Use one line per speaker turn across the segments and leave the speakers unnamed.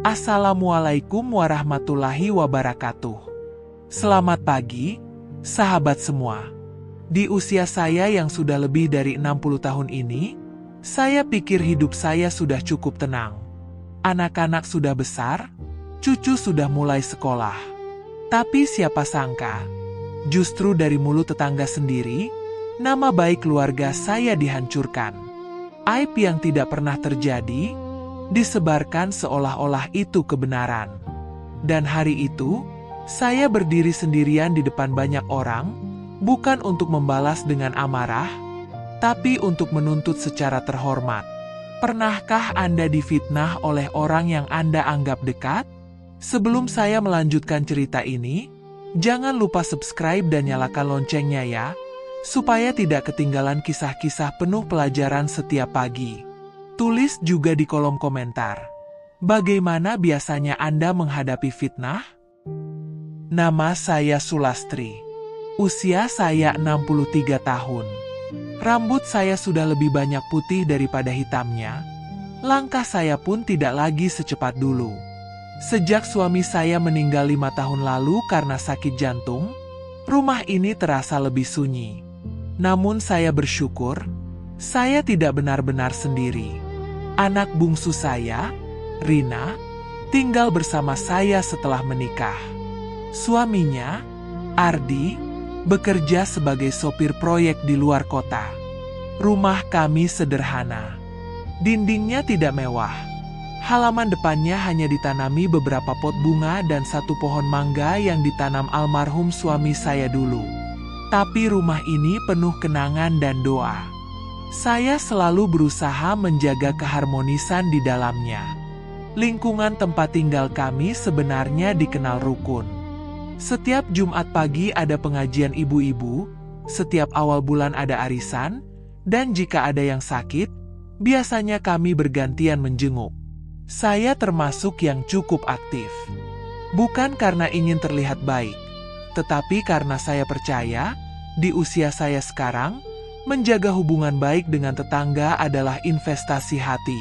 Assalamualaikum warahmatullahi wabarakatuh. Selamat pagi, sahabat semua. Di usia saya yang sudah lebih dari 60 tahun ini, saya pikir hidup saya sudah cukup tenang. Anak-anak sudah besar, cucu sudah mulai sekolah. Tapi siapa sangka, justru dari mulut tetangga sendiri, nama baik keluarga saya dihancurkan. Aib yang tidak pernah terjadi, disebarkan seolah-olah itu kebenaran. Dan hari itu, saya berdiri sendirian di depan banyak orang, bukan untuk membalas dengan amarah, tapi untuk menuntut secara terhormat. Pernahkah Anda difitnah oleh orang yang Anda anggap dekat? Sebelum saya melanjutkan cerita ini, jangan lupa subscribe dan nyalakan loncengnya ya, supaya tidak ketinggalan kisah-kisah penuh pelajaran setiap pagi. Tulis juga di kolom komentar, bagaimana biasanya Anda menghadapi fitnah? Nama saya Sulastri. Usia saya 63 tahun. Rambut saya sudah lebih banyak putih daripada hitamnya. Langkah saya pun tidak lagi secepat dulu. Sejak suami saya meninggal 5 tahun lalu karena sakit jantung, rumah ini terasa lebih sunyi. Namun saya bersyukur, saya tidak benar-benar sendiri. Anak bungsu saya, Rina, tinggal bersama saya setelah menikah. Suaminya, Ardi, bekerja sebagai sopir proyek di luar kota. Rumah kami sederhana. Dindingnya tidak mewah. Halaman depannya hanya ditanami beberapa pot bunga dan satu pohon mangga yang ditanam almarhum suami saya dulu. Tapi rumah ini penuh kenangan dan doa. Saya selalu berusaha menjaga keharmonisan di dalamnya. Lingkungan tempat tinggal kami sebenarnya dikenal rukun. Setiap Jumat pagi ada pengajian ibu-ibu, setiap awal bulan ada arisan, dan jika ada yang sakit, biasanya kami bergantian menjenguk. Saya termasuk yang cukup aktif. Bukan karena ingin terlihat baik, tetapi karena saya percaya, di usia saya sekarang, menjaga hubungan baik dengan tetangga adalah investasi hati.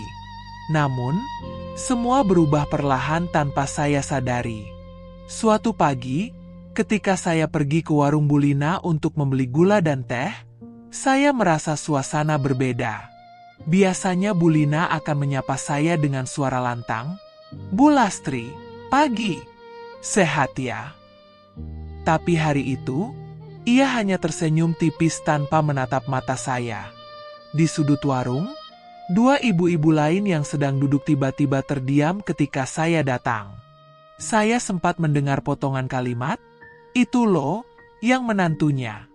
Namun, semua berubah perlahan tanpa saya sadari. Suatu pagi, ketika saya pergi ke warung Bulina untuk membeli gula dan teh, saya merasa suasana berbeda. Biasanya Bulina akan menyapa saya dengan suara lantang, "Bu Lastri, pagi. Sehat ya?" Tapi hari itu, ia hanya tersenyum tipis tanpa menatap mata saya. Di sudut warung, dua ibu-ibu lain yang sedang duduk tiba-tiba terdiam ketika saya datang. Saya sempat mendengar potongan kalimat, "Itu loh, yang menantunya."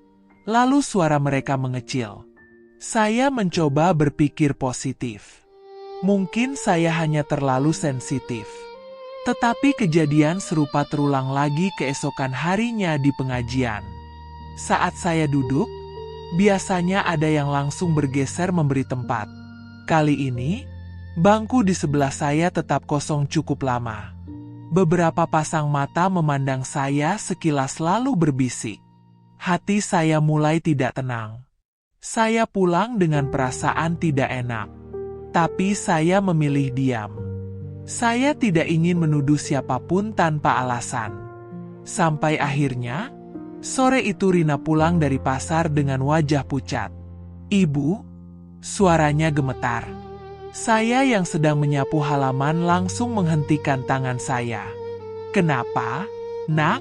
Lalu suara mereka mengecil. Saya mencoba berpikir positif. Mungkin saya hanya terlalu sensitif. Tetapi kejadian serupa terulang lagi keesokan harinya di pengajian. Saat saya duduk, biasanya ada yang langsung bergeser memberi tempat. Kali ini, bangku di sebelah saya tetap kosong cukup lama. Beberapa pasang mata memandang saya sekilas lalu berbisik. Hati saya mulai tidak tenang. Saya pulang dengan perasaan tidak enak. Tapi saya memilih diam. Saya tidak ingin menuduh siapapun tanpa alasan. Sampai akhirnya, sore itu Rina pulang dari pasar dengan wajah pucat. "Ibu," suaranya gemetar. Saya yang sedang menyapu halaman langsung menghentikan tangan saya. "Kenapa, Nak?"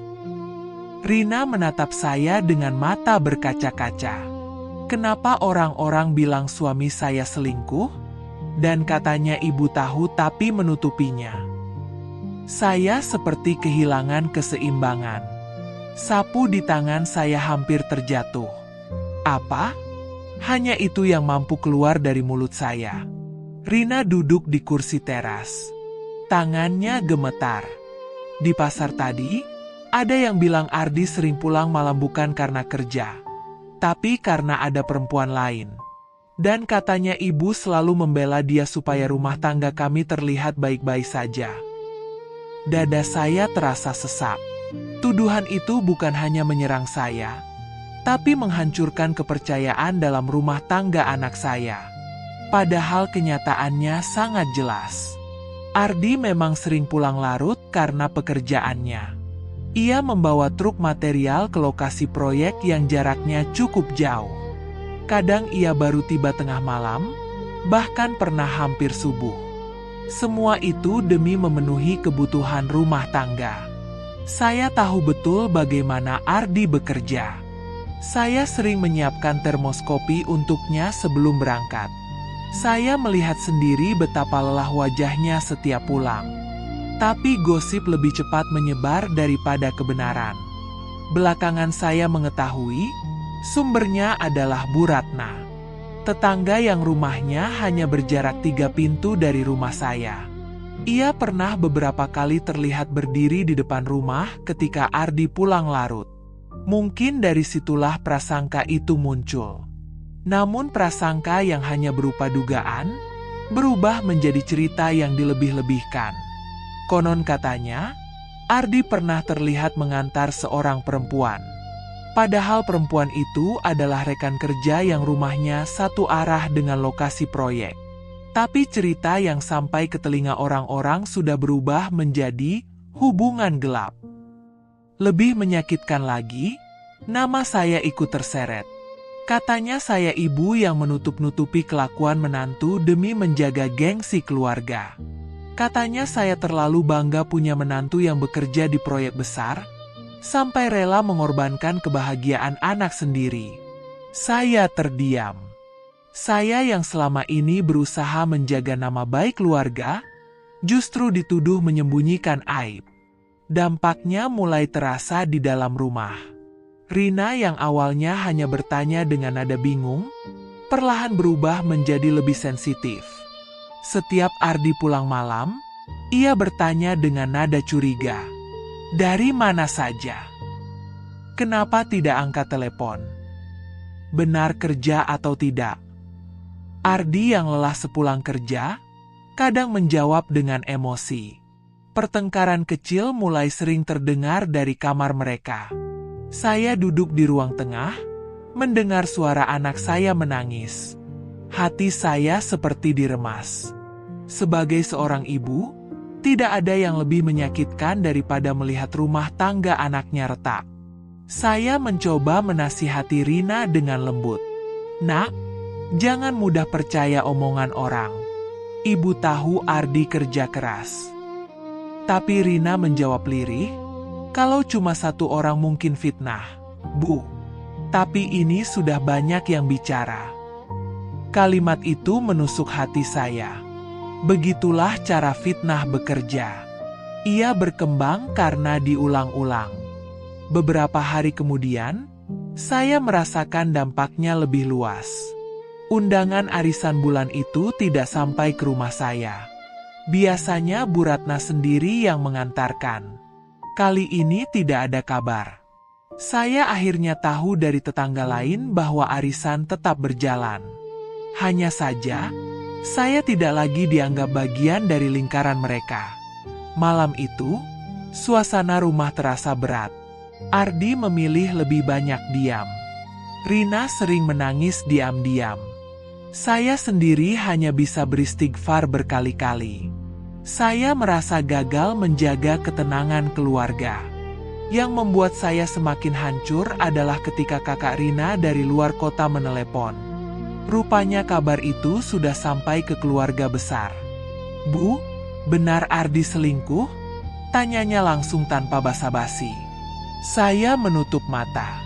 Rina menatap saya dengan mata berkaca-kaca. "Kenapa orang-orang bilang suami saya selingkuh? Dan katanya ibu tahu tapi menutupinya." Saya seperti kehilangan keseimbangan. Sapu di tangan saya hampir terjatuh. "Apa?" Hanya itu yang mampu keluar dari mulut saya. Rina duduk di kursi teras. Tangannya gemetar. "Di pasar tadi, ada yang bilang Ardi sering pulang malam bukan karena kerja, tapi karena ada perempuan lain. Dan katanya ibu selalu membela dia supaya rumah tangga kami terlihat baik-baik saja." Dada saya terasa sesak. Tuduhan itu bukan hanya menyerang saya, tapi menghancurkan kepercayaan dalam rumah tangga anak saya. Padahal kenyataannya sangat jelas. Ardi memang sering pulang larut karena pekerjaannya. Ia membawa truk material ke lokasi proyek yang jaraknya cukup jauh. Kadang ia baru tiba tengah malam, bahkan pernah hampir subuh. Semua itu demi memenuhi kebutuhan rumah tangga. Saya tahu betul bagaimana Ardi bekerja. Saya sering menyiapkan termos kopi untuknya sebelum berangkat. Saya melihat sendiri betapa lelah wajahnya setiap pulang. Tapi gosip lebih cepat menyebar daripada kebenaran. Belakangan saya mengetahui, sumbernya adalah Bu Ratna. Tetangga yang rumahnya hanya berjarak 3 pintu dari rumah saya. Ia pernah beberapa kali terlihat berdiri di depan rumah ketika Ardi pulang larut. Mungkin dari situlah prasangka itu muncul. Namun prasangka yang hanya berupa dugaan, berubah menjadi cerita yang dilebih-lebihkan. Konon katanya, Ardi pernah terlihat mengantar seorang perempuan. Padahal perempuan itu adalah rekan kerja yang rumahnya satu arah dengan lokasi proyek. Tapi cerita yang sampai ke telinga orang-orang sudah berubah menjadi hubungan gelap. Lebih menyakitkan lagi, nama saya ikut terseret. Katanya saya ibu yang menutup-nutupi kelakuan menantu demi menjaga gengsi keluarga. Katanya saya terlalu bangga punya menantu yang bekerja di proyek besar, sampai rela mengorbankan kebahagiaan anak sendiri. Saya terdiam. Saya yang selama ini berusaha menjaga nama baik keluarga, justru dituduh menyembunyikan aib. Dampaknya mulai terasa di dalam rumah. Rina yang awalnya hanya bertanya dengan nada bingung, perlahan berubah menjadi lebih sensitif. Setiap Ardi pulang malam, ia bertanya dengan nada curiga. Dari mana saja? Kenapa tidak angkat telepon? Benar kerja atau tidak? Ardi yang lelah sepulang kerja, kadang menjawab dengan emosi. Pertengkaran kecil mulai sering terdengar dari kamar mereka. Saya duduk di ruang tengah, mendengar suara anak saya menangis. Hati saya seperti diremas. Sebagai seorang ibu, tidak ada yang lebih menyakitkan daripada melihat rumah tangga anaknya retak. Saya mencoba menasihati Rina dengan lembut. Nak, jangan mudah percaya omongan orang. Ibu tahu Ardi kerja keras. Tapi Rina menjawab lirih, kalau cuma satu orang mungkin fitnah, Bu. Tapi ini sudah banyak yang bicara. Kalimat itu menusuk hati saya. Begitulah cara fitnah bekerja. Ia berkembang karena diulang-ulang. Beberapa hari kemudian, saya merasakan dampaknya lebih luas. Undangan arisan bulan itu tidak sampai ke rumah saya. Biasanya Bu Ratna sendiri yang mengantarkan. Kali ini tidak ada kabar. Saya akhirnya tahu dari tetangga lain bahwa arisan tetap berjalan. Hanya saja, saya tidak lagi dianggap bagian dari lingkaran mereka. Malam itu, suasana rumah terasa berat. Ardi memilih lebih banyak diam. Rina sering menangis diam-diam. Saya sendiri hanya bisa beristighfar berkali-kali. Saya merasa gagal menjaga ketenangan keluarga. Yang membuat saya semakin hancur adalah ketika kakak Rina dari luar kota menelepon. Rupanya kabar itu sudah sampai ke keluarga besar. Bu, benar Ardi selingkuh? Tanyanya langsung tanpa basa-basi. Saya menutup mata.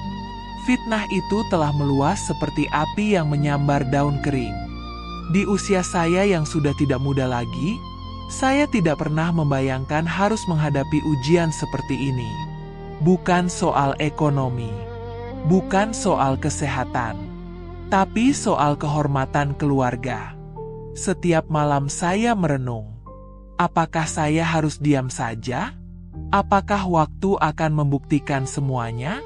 Fitnah itu telah meluas seperti api yang menyambar daun kering. Di usia saya yang sudah tidak muda lagi, saya tidak pernah membayangkan harus menghadapi ujian seperti ini. Bukan soal ekonomi, bukan soal kesehatan, tapi soal kehormatan keluarga. Setiap malam saya merenung. Apakah saya harus diam saja? Apakah waktu akan membuktikan semuanya?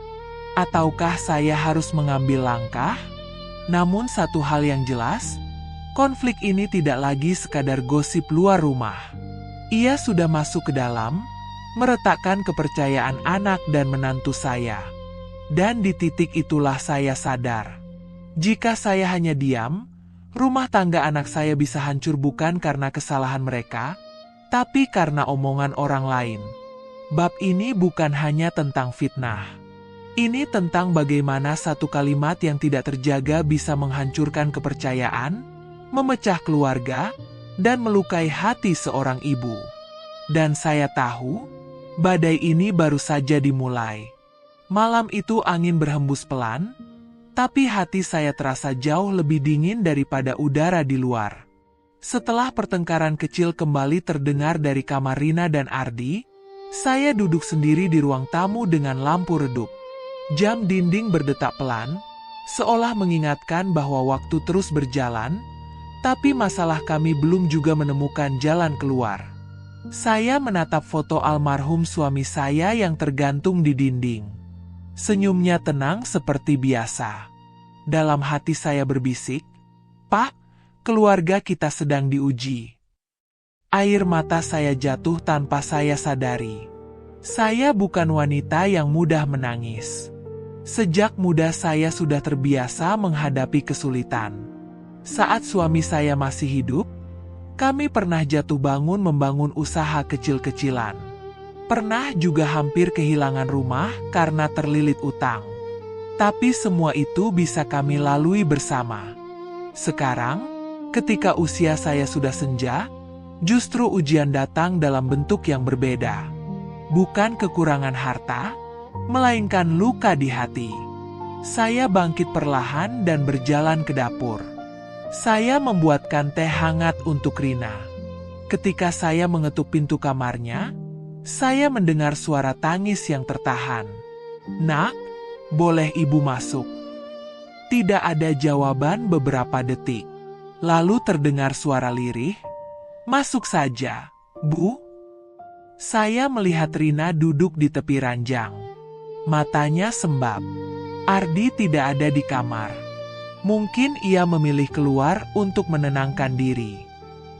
Ataukah saya harus mengambil langkah? Namun satu hal yang jelas, konflik ini tidak lagi sekadar gosip luar rumah. Ia sudah masuk ke dalam, meretakkan kepercayaan anak dan menantu saya. Dan di titik itulah saya sadar. Jika saya hanya diam, rumah tangga anak saya bisa hancur bukan karena kesalahan mereka, tapi karena omongan orang lain. Bab ini bukan hanya tentang fitnah. Ini tentang bagaimana satu kalimat yang tidak terjaga bisa menghancurkan kepercayaan, memecah keluarga, dan melukai hati seorang ibu. Dan saya tahu, badai ini baru saja dimulai. Malam itu angin berhembus pelan, tapi hati saya terasa jauh lebih dingin daripada udara di luar. Setelah pertengkaran kecil kembali terdengar dari kamar Rina dan Ardi, saya duduk sendiri di ruang tamu dengan lampu redup. Jam dinding berdetak pelan, seolah mengingatkan bahwa waktu terus berjalan, tapi masalah kami belum juga menemukan jalan keluar. Saya menatap foto almarhum suami saya yang tergantung di dinding. Senyumnya tenang seperti biasa. Dalam hati saya berbisik, "Pak, keluarga kita sedang diuji." Air mata saya jatuh tanpa saya sadari. Saya bukan wanita yang mudah menangis. Sejak muda saya sudah terbiasa menghadapi kesulitan. Saat suami saya masih hidup, kami pernah jatuh bangun membangun usaha kecil-kecilan. Pernah juga hampir kehilangan rumah karena terlilit utang. Tapi semua itu bisa kami lalui bersama. Sekarang, ketika usia saya sudah senja, justru ujian datang dalam bentuk yang berbeda. Bukan kekurangan harta, melainkan luka di hati. Saya bangkit perlahan dan berjalan ke dapur. Saya membuatkan teh hangat untuk Rina. Ketika saya mengetuk pintu kamarnya, saya mendengar suara tangis yang tertahan. "Nak, boleh ibu masuk?" Tidak ada jawaban beberapa detik. Lalu terdengar suara lirih, "Masuk saja, Bu." Saya melihat Rina duduk di tepi ranjang. Matanya sembab. Ardi tidak ada di kamar. Mungkin ia memilih keluar untuk menenangkan diri.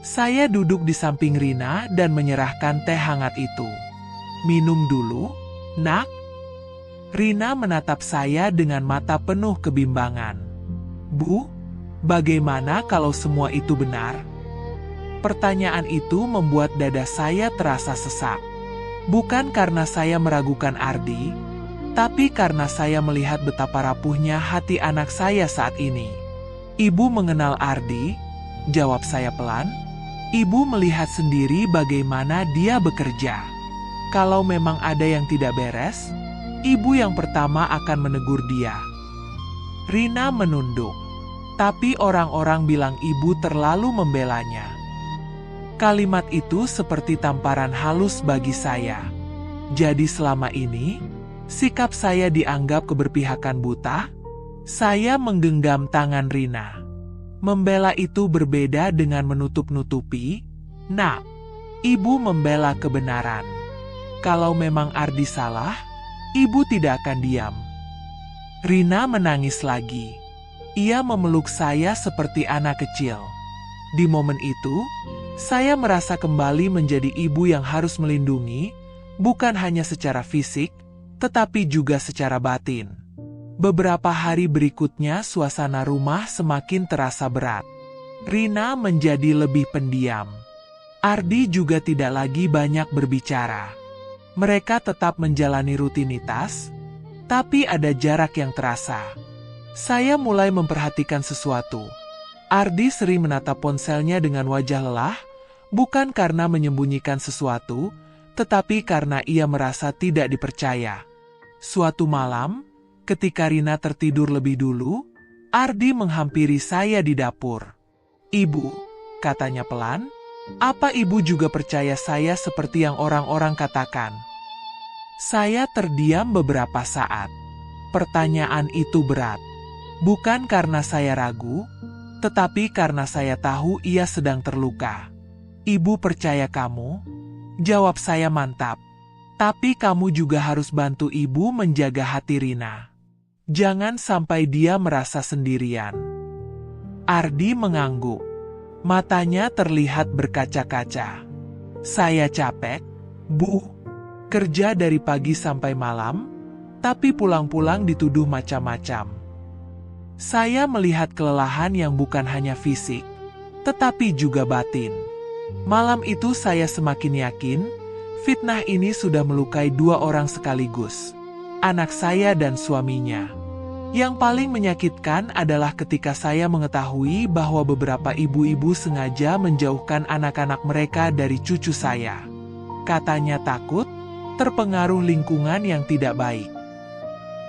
Saya duduk di samping Rina dan menyerahkan teh hangat itu. "Minum dulu, Nak." Rina menatap saya dengan mata penuh kebimbangan. "Bu, bagaimana kalau semua itu benar?" Pertanyaan itu membuat dada saya terasa sesak. Bukan karena saya meragukan Ardi, tapi karena saya melihat betapa rapuhnya hati anak saya saat ini. "Ibu mengenal Ardi?" jawab saya pelan. "Ibu melihat sendiri bagaimana dia bekerja. Kalau memang ada yang tidak beres, ibu yang pertama akan menegur dia." Rina menunduk, tapi orang-orang bilang ibu terlalu membelanya. Kalimat itu seperti tamparan halus bagi saya. Jadi selama ini, sikap saya dianggap keberpihakan buta. Saya menggenggam tangan Rina. Membela itu berbeda dengan menutup-nutupi. "Nak, ibu membela kebenaran. Kalau memang Ardi salah, ibu tidak akan diam." Rina menangis lagi. Ia memeluk saya seperti anak kecil. Di momen itu, saya merasa kembali menjadi ibu yang harus melindungi, bukan hanya secara fisik, tetapi juga secara batin. Beberapa hari berikutnya suasana rumah semakin terasa berat. Rina menjadi lebih pendiam. Ardi juga tidak lagi banyak berbicara. Mereka tetap menjalani rutinitas, tapi ada jarak yang terasa. Saya mulai memperhatikan sesuatu. Ardi sering menatap ponselnya dengan wajah lelah, bukan karena menyembunyikan sesuatu, tetapi karena ia merasa tidak dipercaya. Suatu malam, ketika Rina tertidur lebih dulu, Ardi menghampiri saya di dapur. "Ibu," katanya pelan, "apa ibu juga percaya saya seperti yang orang-orang katakan?" Saya terdiam beberapa saat. Pertanyaan itu berat. Bukan karena saya ragu, tetapi karena saya tahu ia sedang terluka. "Ibu percaya kamu?" jawab saya mantap. "Tapi kamu juga harus bantu ibu menjaga hati Rina. Jangan sampai dia merasa sendirian." Ardi mengangguk. Matanya terlihat berkaca-kaca. "Saya capek, Bu. Kerja dari pagi sampai malam, tapi pulang-pulang dituduh macam-macam." Saya melihat kelelahan yang bukan hanya fisik, tetapi juga batin. Malam itu saya semakin yakin, fitnah ini sudah melukai dua orang sekaligus, anak saya dan suaminya. Yang paling menyakitkan adalah ketika saya mengetahui bahwa beberapa ibu-ibu sengaja menjauhkan anak-anak mereka dari cucu saya. Katanya takut, terpengaruh lingkungan yang tidak baik.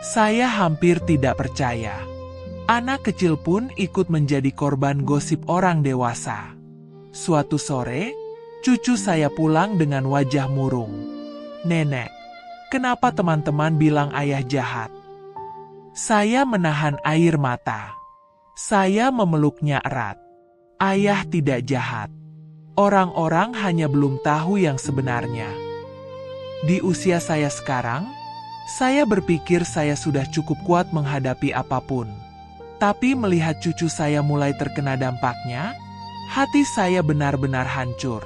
Saya hampir tidak percaya. Anak kecil pun ikut menjadi korban gosip orang dewasa. Suatu sore, cucu saya pulang dengan wajah murung. "Nenek, kenapa teman-teman bilang ayah jahat?" Saya menahan air mata. Saya memeluknya erat. "Ayah tidak jahat. Orang-orang hanya belum tahu yang sebenarnya." Di usia saya sekarang, saya berpikir saya sudah cukup kuat menghadapi apapun. Tapi melihat cucu saya mulai terkena dampaknya, hati saya benar-benar hancur.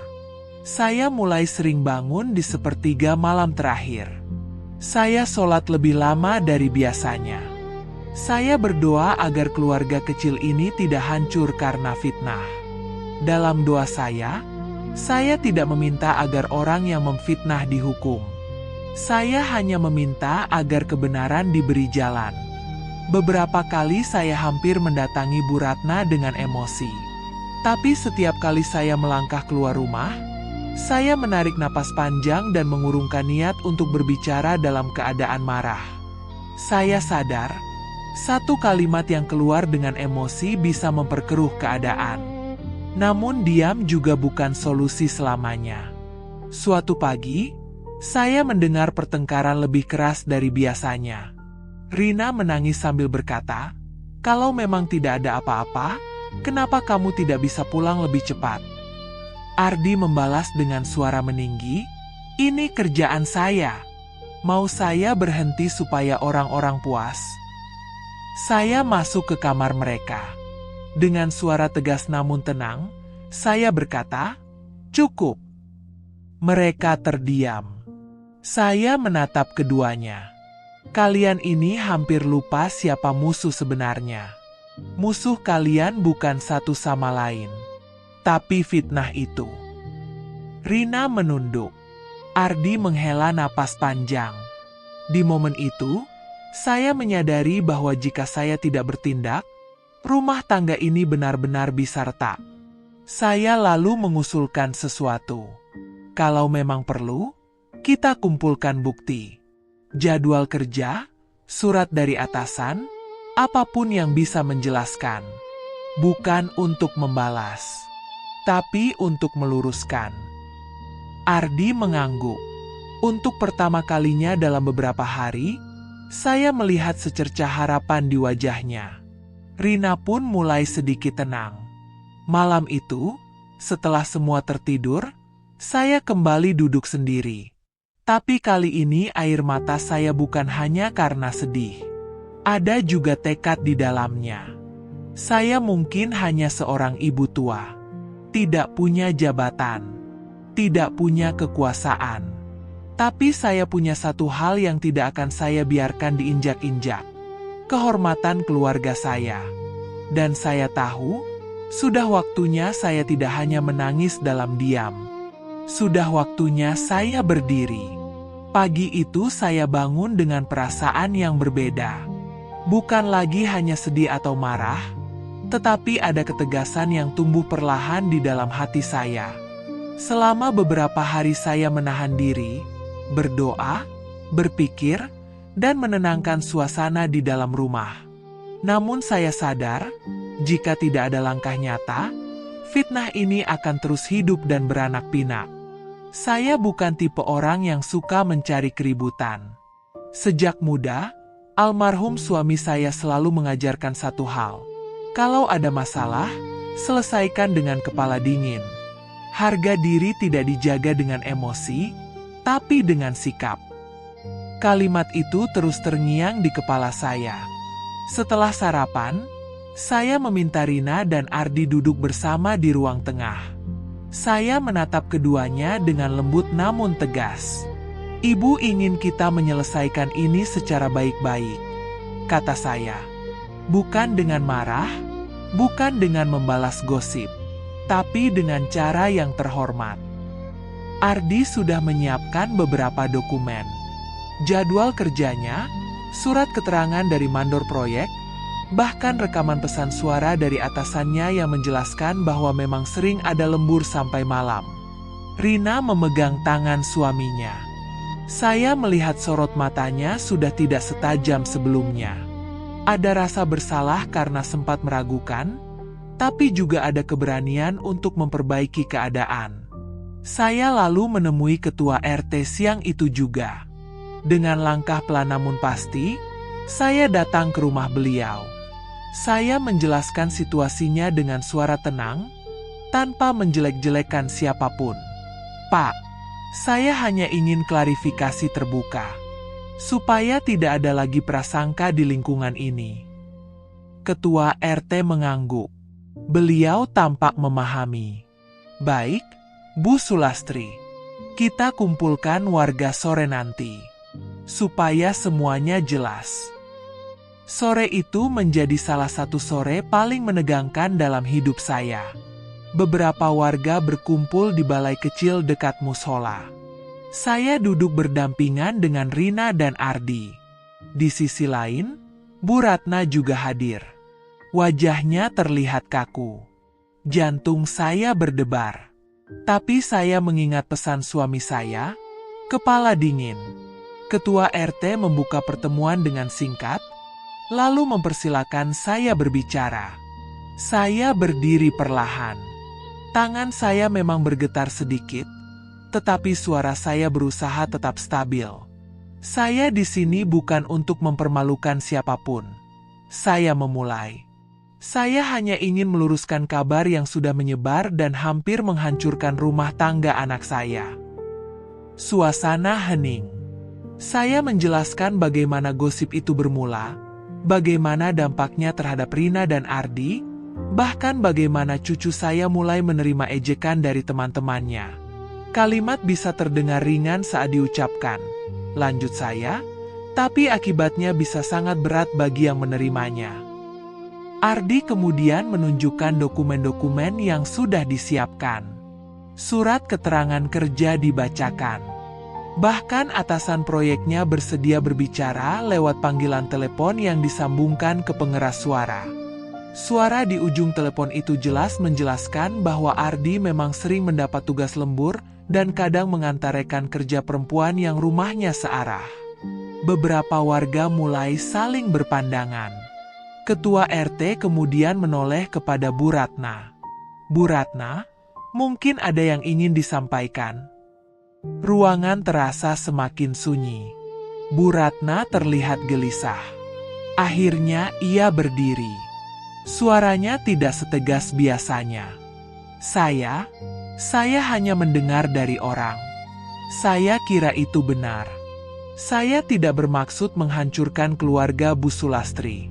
Saya mulai sering bangun di sepertiga malam terakhir. Saya sholat lebih lama dari biasanya. Saya berdoa agar keluarga kecil ini tidak hancur karena fitnah. Dalam doa saya tidak meminta agar orang yang memfitnah dihukum. Saya hanya meminta agar kebenaran diberi jalan. Beberapa kali saya hampir mendatangi Bu Ratna dengan emosi. Tapi setiap kali saya melangkah keluar rumah, saya menarik napas panjang dan mengurungkan niat untuk berbicara dalam keadaan marah. Saya sadar, satu kalimat yang keluar dengan emosi bisa memperkeruh keadaan. Namun diam juga bukan solusi selamanya. Suatu pagi, saya mendengar pertengkaran lebih keras dari biasanya. Rina menangis sambil berkata, "Kalau memang tidak ada apa-apa, kenapa kamu tidak bisa pulang lebih cepat?" Ardi membalas dengan suara meninggi, "Ini kerjaan saya. Mau saya berhenti supaya orang-orang puas?" Saya masuk ke kamar mereka. Dengan suara tegas namun tenang, saya berkata, "Cukup." Mereka terdiam. Saya menatap keduanya. Kalian ini hampir lupa siapa musuh sebenarnya. Musuh kalian bukan satu sama lain, tapi fitnah itu. Rina menunduk. Ardi menghela napas panjang. Di momen itu, saya menyadari bahwa jika saya tidak bertindak, rumah tangga ini benar-benar bisa retak. Saya lalu mengusulkan sesuatu. Kalau memang perlu, kita kumpulkan bukti. Jadwal kerja, surat dari atasan, apapun yang bisa menjelaskan. Bukan untuk membalas, tapi untuk meluruskan. Ardi mengangguk. Untuk pertama kalinya dalam beberapa hari, saya melihat secercah harapan di wajahnya. Rina pun mulai sedikit tenang. Malam itu, setelah semua tertidur, saya kembali duduk sendiri. Tapi kali ini air mata saya bukan hanya karena sedih. Ada juga tekad di dalamnya. Saya mungkin hanya seorang ibu tua. Tidak punya jabatan. Tidak punya kekuasaan. Tapi saya punya satu hal yang tidak akan saya biarkan diinjak-injak. Kehormatan keluarga saya. Dan saya tahu, sudah waktunya saya tidak hanya menangis dalam diam. Sudah waktunya saya berdiri. Pagi itu saya bangun dengan perasaan yang berbeda. Bukan lagi hanya sedih atau marah, tetapi ada ketegasan yang tumbuh perlahan di dalam hati saya. Selama beberapa hari saya menahan diri, berdoa, berpikir, dan menenangkan suasana di dalam rumah. Namun saya sadar, jika tidak ada langkah nyata, fitnah ini akan terus hidup dan beranak pinak. Saya bukan tipe orang yang suka mencari keributan. Sejak muda, almarhum suami saya selalu mengajarkan satu hal. Kalau ada masalah, selesaikan dengan kepala dingin. Harga diri tidak dijaga dengan emosi, tapi dengan sikap. Kalimat itu terus terngiang di kepala saya. Setelah sarapan, saya meminta Rina dan Ardi duduk bersama di ruang tengah. Saya menatap keduanya dengan lembut namun tegas. "Ibu ingin kita menyelesaikan ini secara baik-baik," kata saya. "Bukan dengan marah, bukan dengan membalas gosip, tapi dengan cara yang terhormat. Ardi sudah menyiapkan beberapa dokumen. Jadwal kerjanya, surat keterangan dari mandor proyek, bahkan rekaman pesan suara dari atasannya yang menjelaskan bahwa memang sering ada lembur sampai malam. Rina memegang tangan suaminya. Saya melihat sorot matanya sudah tidak setajam sebelumnya. Ada rasa bersalah karena sempat meragukan, tapi juga ada keberanian untuk memperbaiki keadaan. Saya lalu menemui ketua RT siang itu juga. Dengan langkah pelan namun pasti, saya datang ke rumah beliau. Saya menjelaskan situasinya dengan suara tenang, tanpa menjelek-jelekan siapapun. Pak, saya hanya ingin klarifikasi terbuka, supaya tidak ada lagi prasangka di lingkungan ini. Ketua RT mengangguk. Beliau tampak memahami. Baik, Bu Sulastri, kita kumpulkan warga sore nanti, supaya semuanya jelas. Sore itu menjadi salah satu sore paling menegangkan dalam hidup saya. Beberapa warga berkumpul di balai kecil dekat musola. Saya duduk berdampingan dengan Rina dan Ardi. Di sisi lain, Bu Ratna juga hadir. Wajahnya terlihat kaku. Jantung saya berdebar. Tapi saya mengingat pesan suami saya, kepala dingin. Ketua RT membuka pertemuan dengan singkat, lalu mempersilakan saya berbicara. Saya berdiri perlahan. Tangan saya memang bergetar sedikit, tetapi suara saya berusaha tetap stabil. Saya di sini bukan untuk mempermalukan siapapun. Saya memulai. Saya hanya ingin meluruskan kabar yang sudah menyebar dan hampir menghancurkan rumah tangga anak saya. Suasana hening. Saya menjelaskan bagaimana gosip itu bermula, bagaimana dampaknya terhadap Rina dan Ardi, bahkan bagaimana cucu saya mulai menerima ejekan dari teman-temannya. Kalimat bisa terdengar ringan saat diucapkan, lanjut saya, tapi akibatnya bisa sangat berat bagi yang menerimanya. Ardi kemudian menunjukkan dokumen-dokumen yang sudah disiapkan. Surat keterangan kerja dibacakan. Bahkan atasan proyeknya bersedia berbicara lewat panggilan telepon yang disambungkan ke pengeras suara. Suara di ujung telepon itu jelas menjelaskan bahwa Ardi memang sering mendapat tugas lembur dan kadang mengantarkan kerja perempuan yang rumahnya searah. Beberapa warga mulai saling berpandangan. Ketua RT kemudian menoleh kepada Bu Ratna. Bu Ratna, mungkin ada yang ingin disampaikan. Ruangan terasa semakin sunyi. Bu Ratna terlihat gelisah. Akhirnya ia berdiri. Suaranya tidak setegas biasanya. Saya hanya mendengar dari orang. Saya kira itu benar. Saya tidak bermaksud menghancurkan keluarga Bu Sulastri.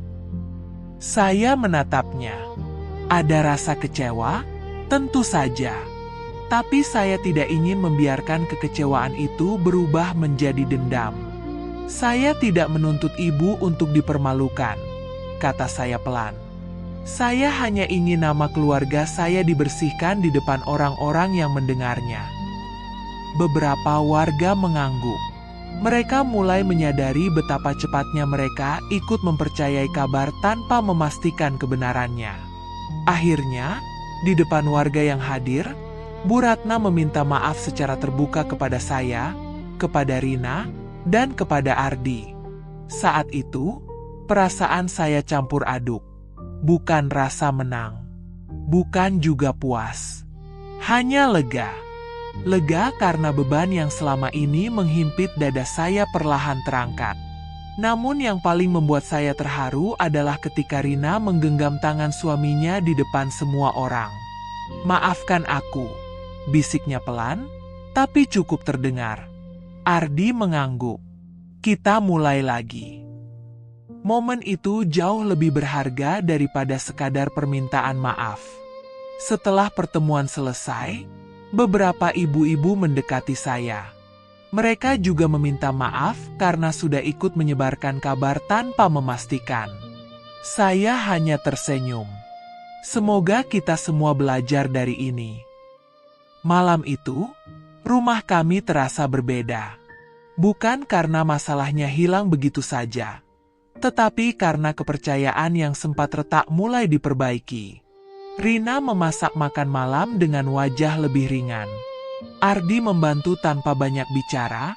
Saya menatapnya. Ada rasa kecewa? Tentu saja. Tapi saya tidak ingin membiarkan kekecewaan itu berubah menjadi dendam. Saya tidak menuntut ibu untuk dipermalukan, kata saya pelan. Saya hanya ingin nama keluarga saya dibersihkan di depan orang-orang yang mendengarnya. Beberapa warga mengangguk. Mereka mulai menyadari betapa cepatnya mereka ikut mempercayai kabar tanpa memastikan kebenarannya. Akhirnya, di depan warga yang hadir, Bu Ratna meminta maaf secara terbuka kepada saya, kepada Rina, dan kepada Ardi. Saat itu, perasaan saya campur aduk. Bukan rasa menang, bukan juga puas. Hanya lega. Lega karena beban yang selama ini menghimpit dada saya perlahan terangkat. Namun yang paling membuat saya terharu adalah ketika Rina menggenggam tangan suaminya di depan semua orang. Maafkan aku, bisiknya pelan, tapi cukup terdengar. Ardi mengangguk. Kita mulai lagi. Momen itu jauh lebih berharga daripada sekadar permintaan maaf. Setelah pertemuan selesai, beberapa ibu-ibu mendekati saya. Mereka juga meminta maaf karena sudah ikut menyebarkan kabar tanpa memastikan. Saya hanya tersenyum. Semoga kita semua belajar dari ini. Malam itu, rumah kami terasa berbeda. Bukan karena masalahnya hilang begitu saja, tetapi karena kepercayaan yang sempat retak mulai diperbaiki. Rina memasak makan malam dengan wajah lebih ringan. Ardi membantu tanpa banyak bicara,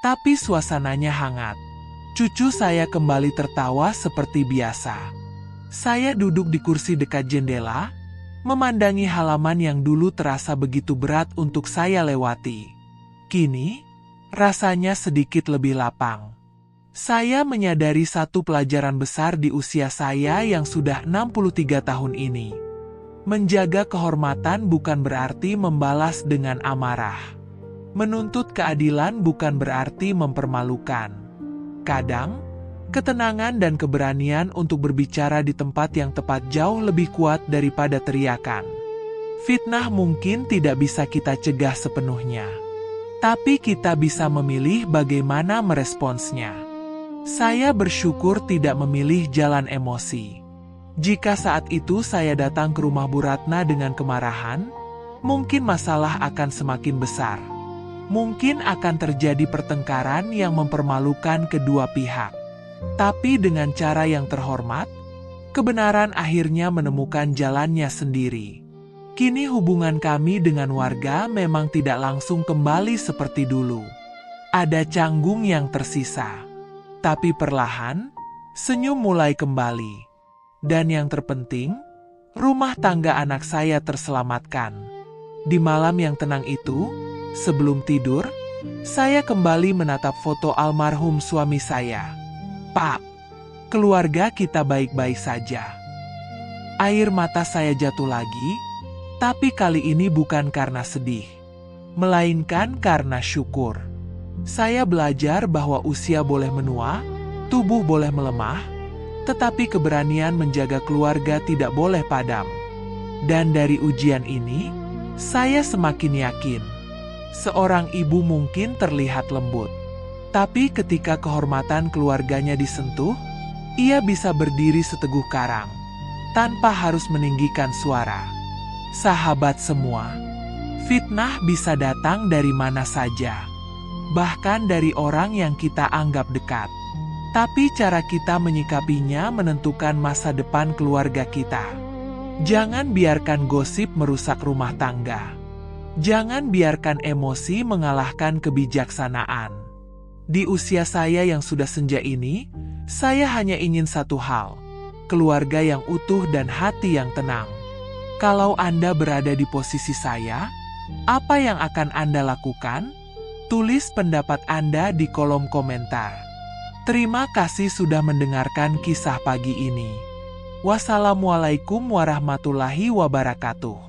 tapi suasananya hangat. Cucu saya kembali tertawa seperti biasa. Saya duduk di kursi dekat jendela, memandangi halaman yang dulu terasa begitu berat untuk saya lewati. Kini, rasanya sedikit lebih lapang. Saya menyadari satu pelajaran besar di usia saya yang sudah 63 tahun ini. Menjaga kehormatan bukan berarti membalas dengan amarah. Menuntut keadilan bukan berarti mempermalukan. Kadang, ketenangan dan keberanian untuk berbicara di tempat yang tepat jauh lebih kuat daripada teriakan. Fitnah mungkin tidak bisa kita cegah sepenuhnya, tapi kita bisa memilih bagaimana meresponsnya. Saya bersyukur tidak memilih jalan emosi. Jika saat itu saya datang ke rumah Bu Ratna dengan kemarahan, mungkin masalah akan semakin besar. Mungkin akan terjadi pertengkaran yang mempermalukan kedua pihak. Tapi dengan cara yang terhormat, kebenaran akhirnya menemukan jalannya sendiri. Kini hubungan kami dengan warga memang tidak langsung kembali seperti dulu. Ada canggung yang tersisa. Tapi perlahan, senyum mulai kembali. Dan yang terpenting, rumah tangga anak saya terselamatkan. Di malam yang tenang itu, sebelum tidur, saya kembali menatap foto almarhum suami saya. Pak, keluarga kita baik-baik saja. Air mata saya jatuh lagi, tapi kali ini bukan karena sedih, melainkan karena syukur. Saya belajar bahwa usia boleh menua, tubuh boleh melemah, tetapi keberanian menjaga keluarga tidak boleh padam. Dan dari ujian ini, saya semakin yakin, seorang ibu mungkin terlihat lembut. Tapi ketika kehormatan keluarganya disentuh, ia bisa berdiri seteguh karang, tanpa harus meninggikan suara. Sahabat semua, fitnah bisa datang dari mana saja, bahkan dari orang yang kita anggap dekat. Tapi cara kita menyikapinya menentukan masa depan keluarga kita. Jangan biarkan gosip merusak rumah tangga. Jangan biarkan emosi mengalahkan kebijaksanaan. Di usia saya yang sudah senja ini, saya hanya ingin satu hal, keluarga yang utuh dan hati yang tenang. Kalau Anda berada di posisi saya, apa yang akan Anda lakukan? Tulis pendapat Anda di kolom komentar. Terima kasih sudah mendengarkan kisah pagi ini. Wassalamualaikum warahmatullahi wabarakatuh.